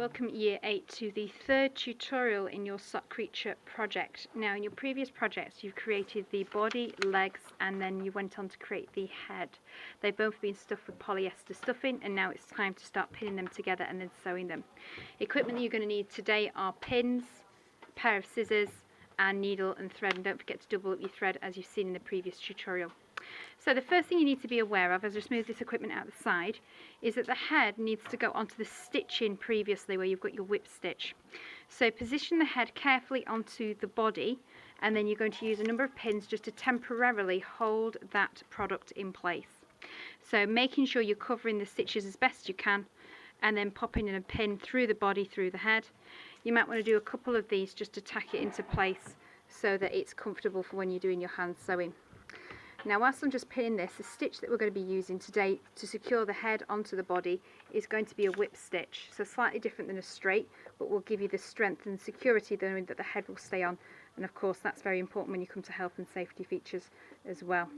welcome Year 8 to the third tutorial in your Sock Creature project. Now in your previous projects you've created the body, legs and then you went on to create the head. They've both been stuffed with polyester stuffing and now it's time to start pinning them together and then sewing them. Equipment that you're going to need today are pins, a pair of scissors and needle and thread, and don't forget to double up your thread as you've seen in the previous tutorial. So the first thing you need to be aware of, as I just move this equipment out the side, is that the head needs to go onto the stitching previously where you've got your whip stitch. So position the head carefully onto the body and then you're going to use a number of pins just to temporarily hold that product in place. So making sure you're covering the stitches as best you can and then popping in a pin through the body, through the head. You might want to do a couple of these just to tack it into place so that it's comfortable for when you're doing your hand sewing. Now whilst I'm just pinning this, the stitch that we're going to be using today to secure the head onto the body is going to be a whip stitch. So slightly different than a straight, but will give you the strength and security knowing that the head will stay on. And of course that's very important when you come to health and safety features as well.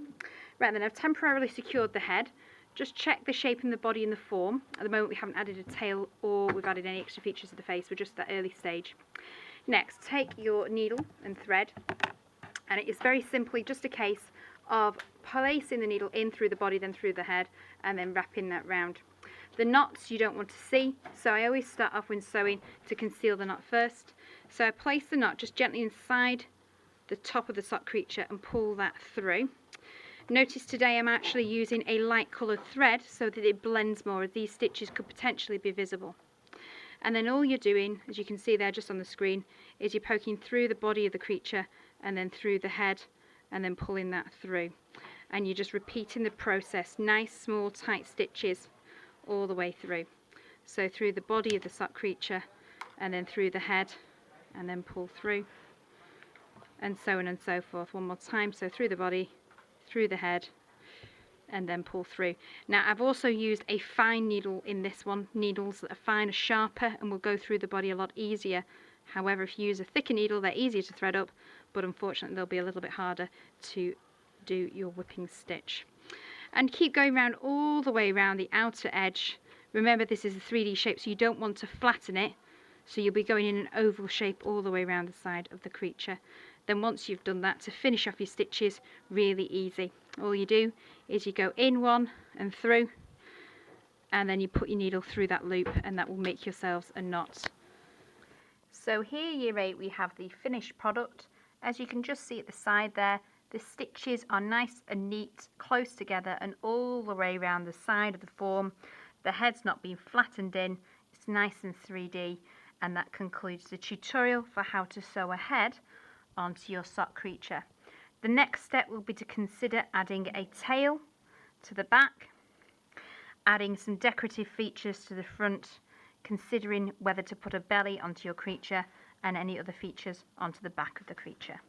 Right then, I've temporarily secured the head. Just check the shape in the body and the form. At the moment we haven't added a tail or we've added any extra features to the face, we're just at that early stage. Next, take your needle and thread, and it is very simply just a case of placing the needle in through the body, then through the head, and then wrapping that round. The knots you don't want to see, so I always start off when sewing to conceal the knot first. So I place the knot just gently inside the top of the sock creature and pull that through. Notice today I'm actually using a light coloured thread so that it blends more, as these stitches could potentially be visible. And then all you're doing, as you can see there just on the screen, is you're poking through the body of the creature and then through the head and then pulling that through, and you're just repeating the process, nice small tight stitches all the way through. So through the body of the sock creature and then through the head and then pull through, and so on and so forth. One more time, so through the body, through the head and then pull through. Now I've also used a fine needle in this one. Needles that are fine are sharper and will go through the body a lot easier. However, if you use a thicker needle, they're easier to thread up, but unfortunately they'll be a little bit harder to do your whipping stitch. And keep going around all the way around the outer edge. Remember, this is a 3D shape, so you don't want to flatten it, so you'll be going in an oval shape all the way around the side of the creature. Then once you've done that, to finish off your stitches, really easy. All you do is you go in one and through, and then you put your needle through that loop, and that will make yourselves a knot. So here, Year 8, we have the finished product. As you can just see at the side there, the stitches are nice and neat, close together and all the way around the side of the form. The head's not been flattened in, it's nice and 3D, and that concludes the tutorial for how to sew a head onto your sock creature. The next step will be to consider adding a tail to the back, adding some decorative features to the front, considering whether to put a belly onto your creature and any other features onto the back of the creature.